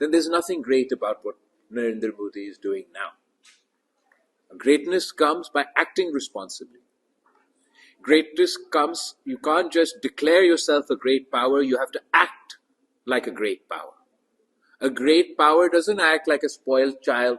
then there's nothing great about what Narendra Modi is doing now. Greatness comes by acting responsibly. Greatness comes, you can't just declare yourself a great power, you have to act like a great power. A great power doesn't act like a spoiled child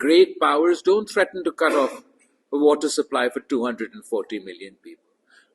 Great powers don't threaten to cut off a water supply for 240 million people.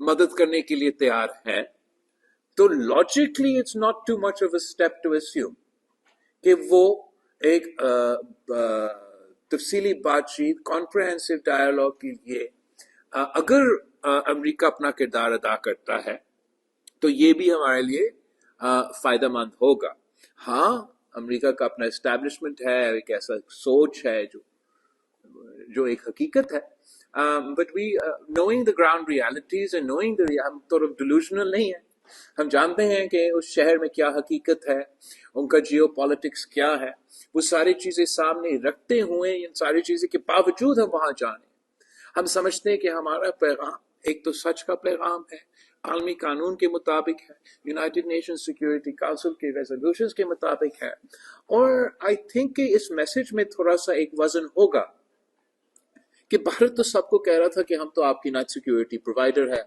مدد کرنے کے لیے تیار ہے تو logically it's not too much of a step to assume کہ وہ ایک تفصیلی بات چیت کمپریہنسو ڈائیلاگ کے لیے اگر امریکہ اپنا کردار ادا کرتا ہے تو یہ بھی ہمارے لیے فائدہ مند ہوگا. ہاں امریکہ کا اپنا اسٹیبلشمنٹ ہے, ایک ایسا سوچ ہے جو ایک حقیقت ہے, but we knowing the ground realities and knowing the, ہم تو ڈیلوژنل نہیں ہیں, ہم جانتے ہیں کہ اس شہر میں کیا حقیقت ہے, ان کا جیو پالیٹکس کیا ہے, وہ ساری چیزیں سامنے رکھتے ہوئے ان ساری چیزیں کے باوجود ہم وہاں جانے, ہم سمجھتے ہیں کہ ہمارا پیغام ایک تو سچ کا پیغام ہے, عالمی قانون کے مطابق ہے, یونائٹڈ نیشن سیکیورٹی کاؤنسل کے ریزولوشنز کے مطابق ہے, اور آئی تھنک کہ اس میسج میں تھوڑا سا ایک وزن ہوگا کہ بھارت تو سب کو کہہ رہا تھا کہ ہم تو آپ کی نیٹ سیکیورٹی پرووائڈر ہے,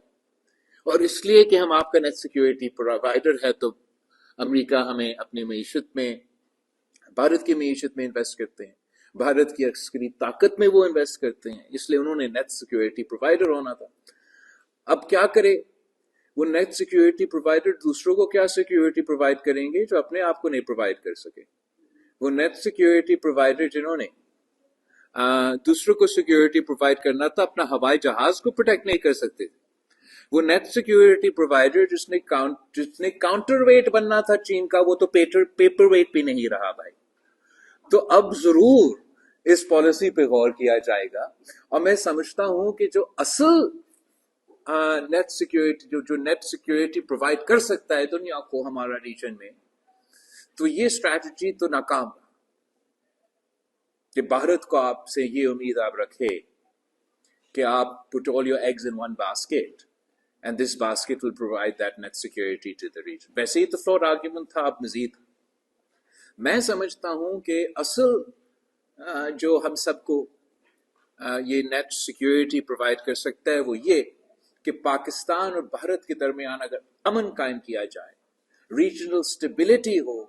اور اس لیے کہ ہم آپ کا نیٹ سیکیورٹی پرووائڈر ہے تو امریکہ ہمیں اپنی معیشت میں, بھارت کی معیشت میں انویسٹ کرتے ہیں, بھارت کی عسکری طاقت میں وہ انویسٹ کرتے ہیں, اس لیے انہوں نے نیٹ سیکیورٹی پرووائڈر ہونا تھا. اب کیا کرے وہ نیٹ سیکیورٹی پرووائڈر, دوسروں کو کیا سیکیورٹی پرووائڈ کریں گے جو اپنے آپ کو نہیں پرووائڈ کر سکے. وہ نیٹ سیکیورٹی پرووائڈر جنہوں نے دوسروں کو سیکیورٹی پرووائڈ کرنا تھا, اپنا ہوائی جہاز کو پروٹیکٹ نہیں کر سکتے تھے. وہ نیٹ سیکیورٹی پرووائڈر جس نے کاؤنٹر ویٹ بننا تھا چین کا, وہ تو پیپر ویٹ بھی نہیں رہا بھائی. تو اب ضرور اس پالیسی پہ غور کیا جائے گا, اور میں سمجھتا ہوں کہ جو اصل نیٹ سیکیورٹی جو نیٹ سیکیورٹی پرووائڈ کر سکتا ہے دنیا کو ہمارا ریجن میں, تو یہ اسٹریٹجی تو ناکام رہا کہ بھارت کو آپ سے یہ امید آپ رکھے کہ آپ put all your eggs in one basket and this basket will provide that net security to the region. ویسے ہی تو فلور آرگیومنٹ تھا, اب مزید میں سمجھتا ہوں کہ اصل جو ہم سب کو یہ نیٹ سیکیورٹی پرووائڈ کر سکتا ہے وہ یہ کہ پاکستان اور بھارت کے درمیان اگر امن قائم کیا جائے, ریجنل سٹیبلٹی ہو,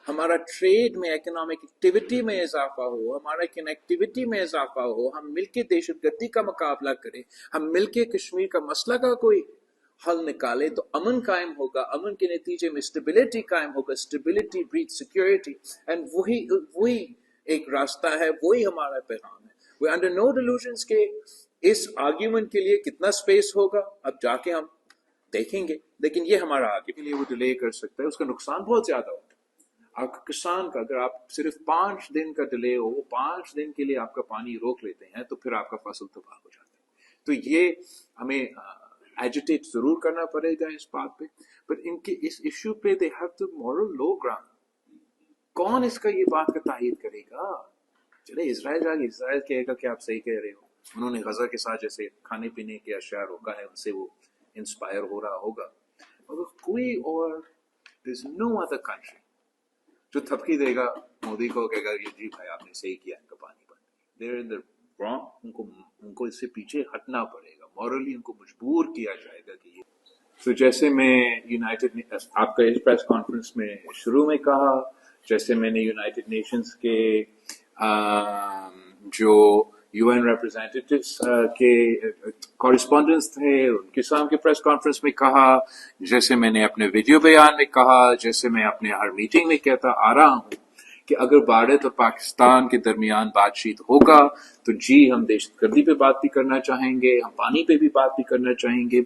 ہمارا ٹریڈ میں اکنامک ایکٹیویٹی میں اضافہ ہو, ہمارا کنیکٹیویٹی میں اضافہ ہو, ہم مل کے دہشت گردی کا مقابلہ کریں, ہم مل کے کشمیر کا مسئلہ کا کوئی حل نکالے, تو امن قائم ہوگا, امن کے نتیجے میں اسٹیبلٹی قائم ہوگا, اسٹیبلٹی بریڈ سیکیورٹی, اینڈ وہی ایک راستہ ہے, وہی ہمارا پیغام ہے. وی انڈر نو ڈیلوژنس کے اس آرگیومنٹ کے لیے کتنا سپیس ہوگا اب جا کے ہم دیکھیں گے, لیکن یہ ہمارا آگے کے لیے وہ ڈیلے کر سکتا ہے, اس کا نقصان بہت زیادہ ہوتا ہے. آپ کسان کا اگر آپ صرف 5 دن کا ڈیلے ہو, وہ 5 دن کے لیے آپ کا پانی روک لیتے ہیں, تو پھر آپ کا فصل تباہ ہو جاتا ہے. تو یہ ہمیں ایجیٹیٹ ضرور کرنا پڑے گا اس بات پہ, بٹ ان کے اس ایشو پہ they have to moral low ground. کون اس کا یہ بات کا تائید کرے گا؟ چلے اسرائیل جا کے اسرائیل کہے گا کہ آپ صحیح کہہ رہے ہو, انہوں نے غزہ کے ساتھ جیسے کھانے پینے کے اشیاء روکا ہے, ان سے وہ انسپائر ہو رہا ہوگا, مگر کوئی اور there's no other country جو تھپکی دے گا مودی کو, کہے گا جی بھائی آپ نے صحیح کیا, ان کا پانی بند. they're in the wrong, ان کو اس سے پیچھے ہٹنا پڑے گا, مورلی ان کو مجبور کیا جائے گا کہ یہ. تو جیسے میں یونائٹڈ آپ کا اس پریس کانفرنس میں شروع میں کہا, جیسے میں نے یونائٹڈ نیشنز کے جو یو این ریپرزینٹیوز کے کورسپونڈنٹس تھے ان کے سامنے پریس کانفرنس میں کہا, جیسے میں نے اپنے ویڈیو بیان میں کہا, جیسے میں اپنے ہر میٹنگ میں کہتا آ رہا ہوں کہ اگر بھارت اور پاکستان کے درمیان بات چیت ہوگا تو جی ہم دہشت گردی پہ بات بھی کرنا چاہیں گے, ہم پانی پہ بھی بات بھی کرنا چاہیں گے,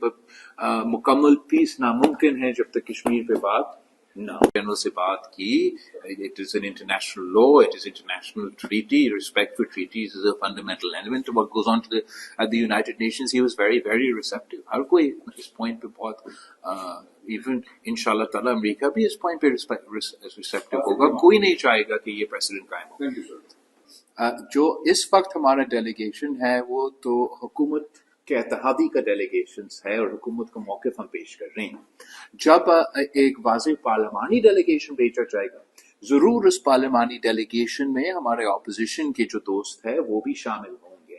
مکمل پیس ناممکن ہے جب تک کشمیر پہ بات نہ جنرل سے بات کی. It is an international law, it is international treaty, respect for treaties is a fundamental element of what goes on at the United Nations. He was very, very receptive. ہر کوئی اس پوائنٹ پہ بہت even انشاءاللہ تعالیٰ امریکہ بھی اس point پہ receptive ہوگا. کوئی نہیں چاہے گا کہ یہ پریسیڈنٹ قائم ہو. جو اس وقت ہمارا ڈیلیگیشن ہے وہ تو حکومت کے اتحادی کا ڈیلیگیشن ہے, اور حکومت کا موقف ہم پیش کر رہے ہیں. جب ایک واضح پارلیمانی ڈیلیگیشن بھیجا جائے گا, ضرور اس پارلیمانی ڈیلیگیشن میں ہمارے اپوزیشن کے جو دوست ہیں وہ بھی شامل ہوں گے.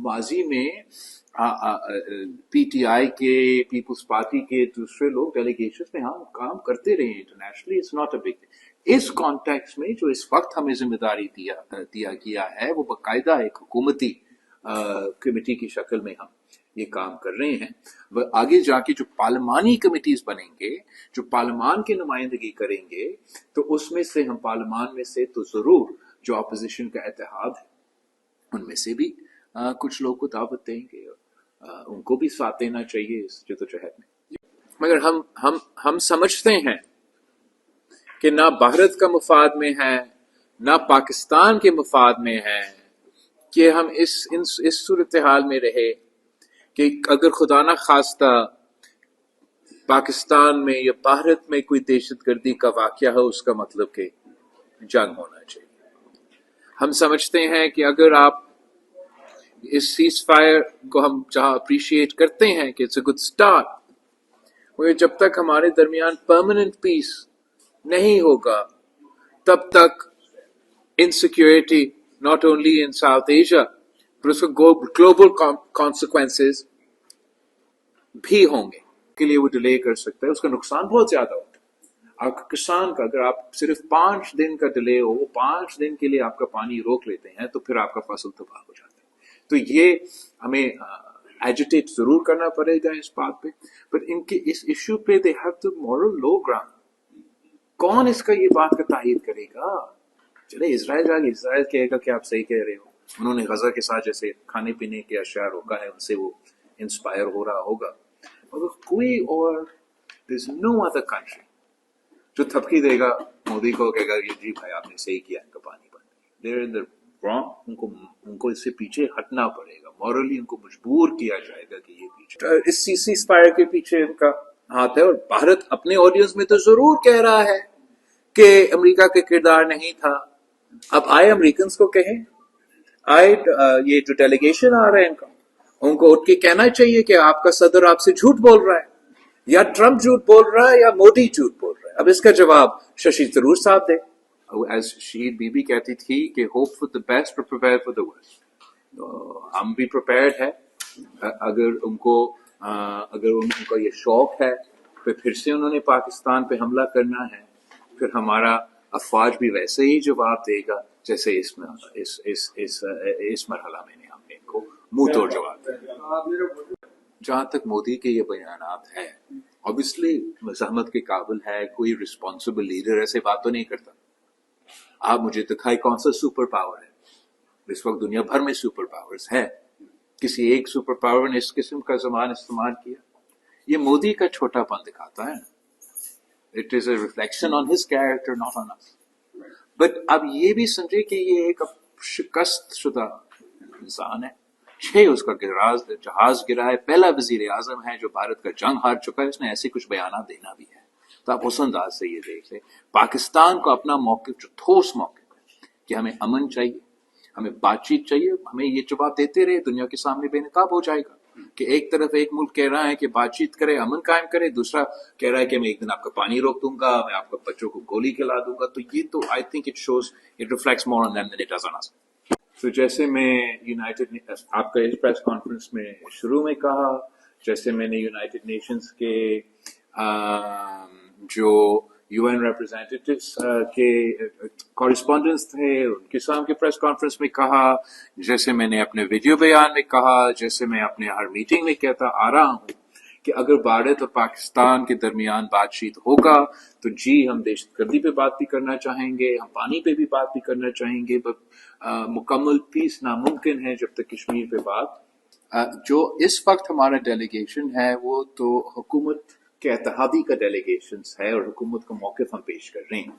ماضی میں پی ٹی آئی کے, پیپلز پارٹی کے دوسرے لوگ ڈیلیگیشن میں ہم کام کرتے رہے internationally, it's not a big. اس کانٹیکس میں جو اس وقت ہمیں ذمہ داری دیا گیا ہے وہ باقاعدہ ایک حکومتی کمیٹی کی شکل میں ہم یہ کام کر رہے ہیں. وہ آگے جا کے جو پارلیمانی کمیٹیز بنیں گے، جو پارلیمان کی نمائندگی کریں گے، تو اس میں سے ہم پارلیمان میں سے تو ضرور جو اپوزیشن کا اتحاد ہے ان میں سے بھی کچھ لوگ کو دعوت دیں گے، ان کو بھی ساتھ دینا چاہیے اس جدوجہد میں. مگر ہم سمجھتے ہیں کہ نہ بھارت کا مفاد میں ہے نہ پاکستان کے مفاد میں ہے کہ ہم اس صورتحال میں رہے کہ اگر خدا نہ خواستہ پاکستان میں یا بھارت میں کوئی دہشت گردی کا واقعہ ہو، اس کا مطلب کہ جنگ ہونا چاہیے. ہم سمجھتے ہیں کہ اگر آپ اس سیز فائر کو ہم جہاں اپریشیٹ کرتے ہیں کہ اٹس اے گڈ اسٹارٹ، مگر جب تک ہمارے درمیان پرماننٹ پیس نہیں ہوگا تب تک insecurity not only in South Asia پر اس کو گلوبل کانسیکوینسز بھی ہوں گے کے لیے وہ ڈیلے کر سکتا ہے. اس کا نقصان بہت زیادہ ہوتا ہے. آپ کا کسان کا اگر آپ صرف 5 دن کا ڈیلے ہو، وہ 5 دن کے لیے آپ کا پانی روک لیتے ہیں تو پھر آپ کا فصل تباہ ہو جاتا ہے. تو یہ ہمیں ایجیٹیٹ ضرور کرنا پڑے گا اس بات پہ، پر ان کے اس ایشو پہ they have to moral low ground. کون اس کا یہ بات کا تائید کرے گا؟ چلے اسرائیل جا کے اسرائیل کہے گا کہ آپ صحیح کہہ رہے ہو، انہوں نے غزہ کے ساتھ جیسے کھانے پینے کے اشیاء روکا ہے، ان سے وہ انسپائر ہو رہا ہوگا. مگر کوئی اور there's no other country جو تھپکی دے گا مودی کو، کہے گا کہ جی بھائی آپ نے صحیح کیا، ان کا پانی بند. they're in the wrong. ان کو اس سے پیچھے ہٹنا پڑے گا، مورلی ان کو مجبور کیا جائے گا کہ یہ پیچھے اس سی اسپائر کے پیچھے ان کا ہاتھ ہے. اور بھارت اپنے آڈینس میں تو ضرور کہہ رہا ہے کہ امریکہ کا کردار نہیں تھا. اب آئے امریکنز کو کہیں، آئے یہ جو ڈیلیگیشن آ رہے ہیں ان کو اٹھ کے کہنا چاہیے کہ آپ کا صدر آپ سے جھوٹ بول رہا ہے، یا ٹرمپ جھوٹ بول رہا ہے یا مودی جھوٹ بول رہا ہے. اب اس کا جواب ششی تھرور صاحب دے. ایز شہید بی بی کہتی تھی کہ ہوپ فار دا بیسٹ اور پریپیئر فار دا ورسٹ. تو ہم بھی پریپیئرڈ ہے. اگر ان کا یہ شوق ہے پھر سے انہوں نے پاکستان پہ حملہ کرنا ہے، پھر ہمارا افواج بھی ویسے ہی جواب دے گا جیسے اس مرحلہ میں نے ہم نے ان کو منہ توڑ جواب دیا. جہاں تک مودی کے یہ بیانات ہیں، obviously مزاحمت کے قابل ہے. کوئی رسپانسبل لیڈر ایسے بات تو نہیں کرتا. آپ مجھے دکھائے کون سا سپر پاور ہے. اس وقت دنیا بھر میں سپر پاورز ہیں. کسی ایک سپر پاور نے اس قسم کا زبان استعمال کیا. یہ مودی کا چھوٹا پن دکھاتا ہے. It is a reflection on his character, not on us. But اب یہ بھی سمجھے کہ یہ ایک شکست شدہ انسان ہے. 6 اس کا جہاز گرا ہے، پہلا وزیر اعظم ہے جو بھارت کا جنگ ہار چکا ہے. اس نے ایسے کچھ بیانات دینا بھی ہے. تو آپ اس انداز سے یہ دیکھ لیں. پاکستان کو اپنا موقف جو ٹھوس موقف ہے کہ ہمیں امن چاہیے، ہمیں بات چیت چاہیے. ہمیں یہ جواب دیتے رہے دنیا کے سامنے بے نقاب ہو جائے گا کہ ایک طرف ایک ملک کہہ رہا ہے کہ بات چیت کرے، امن قائم کرے، دوسرا کہہ رہا ہے کہ میں ایک دن آپ کا پانی روک دوں گا، میں آپ کے بچوں کو گولی کھلا دوں گا. تو یہ تو I think it shows it reflects more on them than it does on us. تو جیسے میں آپ کا اس پریس کانفرنس میں شروع میں کہا، جیسے میں نے یونائٹڈ نیشنز کے جو یو این ریپرزینٹیٹیوز کے کورسپونڈنٹس تھے ان کے سامنے پریس کانفرنس میں کہا، جیسے میں نے اپنے ویڈیو بیان میں کہا، جیسے میں اپنے ہر میٹنگ میں کہتا آ رہا ہوں کہ اگر بھارت اور پاکستان کے درمیان بات چیت ہوگا تو جی ہم دہشت گردی پہ بات بھی کرنا چاہیں گے، ہم پانی پہ بھی بات بھی کرنا چاہیں گے. مکمل پیس ناممکن ہے جب تک کشمیر پہ بات. جو اس وقت ہمارا ڈیلیگیشن ہے وہ تو حکومت کے اتحادی کا ڈیلیگیشن ہے اور حکومت کا موقف ہم پیش کر رہے ہیں.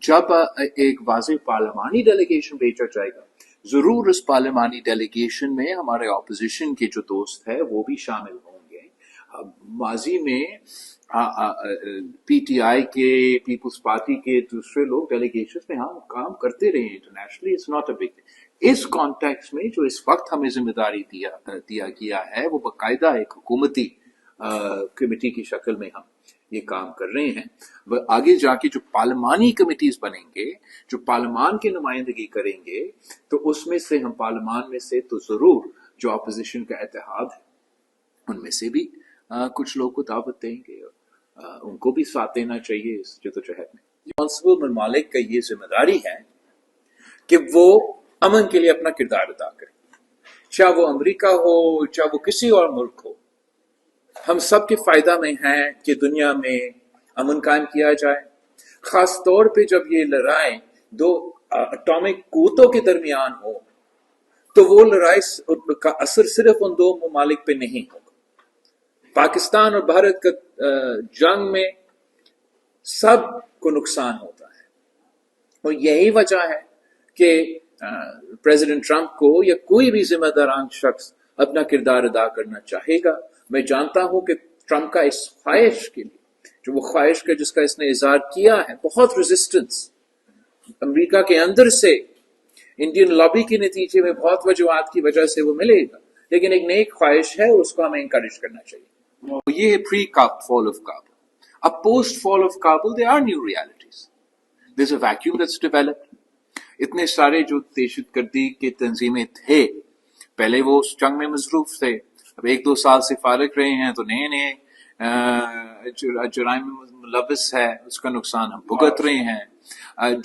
جب ایک واضح پارلیمانی ڈیلیگیشن بھیجا جائے گا، ضرور اس پارلیمانی ڈیلیگیشن میں ہمارے اپوزیشن کے جو دوست ہیں وہ بھی شامل ہوں گے. ماضی میں پی ٹی آئی کے، پیپلز پارٹی کے دوسرے لوگ ڈیلیگیشن میں ہم کام کرتے رہے internationally. It's not a big. اس کانٹیکس میں جو اس وقت ہمیں ذمہ داری دیا گیا ہے وہ باقاعدہ ایک حکومتی کمیٹی کی شکل میں ہم یہ کام کر رہے ہیں. وہ آگے جا کے جو پارلیمانی کمیٹیز بنیں گے، جو پارلیمان کی نمائندگی کریں گے، تو اس میں سے ہم پارلیمان میں سے تو ضرور جو اپوزیشن کا اتحاد ہے ان میں سے بھی کچھ لوگ کو دعوت دیں گے، ان کو بھی ساتھ دینا چاہیے اس جدوجہد میں. ریسپانسبل ممالک کا یہ ذمہ داری ہے کہ وہ امن کے لیے اپنا کردار ادا کریں. چاہے وہ امریکہ ہو چاہے وہ کسی اور ملک ہو، ہم سب کے فائدہ میں ہیں کہ دنیا میں امن قائم کیا جائے، خاص طور پہ جب یہ لڑائی دو اٹامک قوتوں کے درمیان ہو تو وہ لڑائی کا اثر صرف ان دو ممالک پہ نہیں ہوگا۔ پاکستان اور بھارت کا جنگ میں سب کو نقصان ہوتا ہے، اور یہی وجہ ہے کہ پریزیڈنٹ ٹرمپ کو یا کوئی بھی ذمہ داران شخص اپنا کردار ادا کرنا چاہے گا۔ میں جانتا ہوں کہ ٹرمپ کا اس خواہش کے لیے، جو وہ خواہش کا جس کا اس نے اظہار کیا ہے، بہت ریزسٹنس امریکہ کے اندر سے انڈین لابی کے نتیجے میں بہت وجوہات کی وجہ سے وہ ملے گا، لیکن ایک نیک خواہش ہے اور اس کو ہمیں انکریج کرنا چاہیے۔ یہ ہے پری فال آف کابل۔ اب post fall of Kabul there are new realities. There's a vacuum that's developed. اتنے سارے جو دہشت گردی کے تنظیمیں تھے پہلے وہ اس جنگ میں مصروف تھے، اب ایک دو سال سے فارغ رہے ہیں تو نئے نئے جرائم میں ملوث ہے، اس کا نقصان ہم بھگت رہے ہیں۔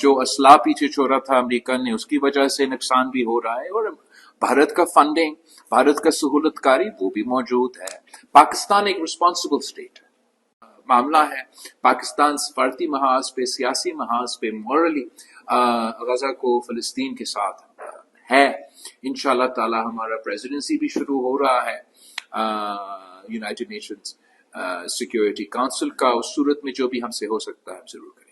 جو اسلحہ پیچھے چھوڑا تھا امریکہ نے، اس کی وجہ سے نقصان بھی ہو رہا ہے، اور بھارت کا فنڈنگ، بھارت کا سہولت کاری وہ بھی موجود ہے۔ پاکستان ایک رسپانسبل اسٹیٹ ہے، معاملہ ہے پاکستان سفارتی محاذ پہ، سیاسی محاذ پہ، مورلی غزہ کو فلسطین کے ساتھ ہے۔ انشاءاللہ تعالی ہمارا پریزیڈنسی بھی شروع ہو رہا ہے یونائٹڈ نیشنز سیکیورٹی کونسل کا، اس صورت میں جو بھی ہم سے ہو سکتا ہے ہم ضرور کریں۔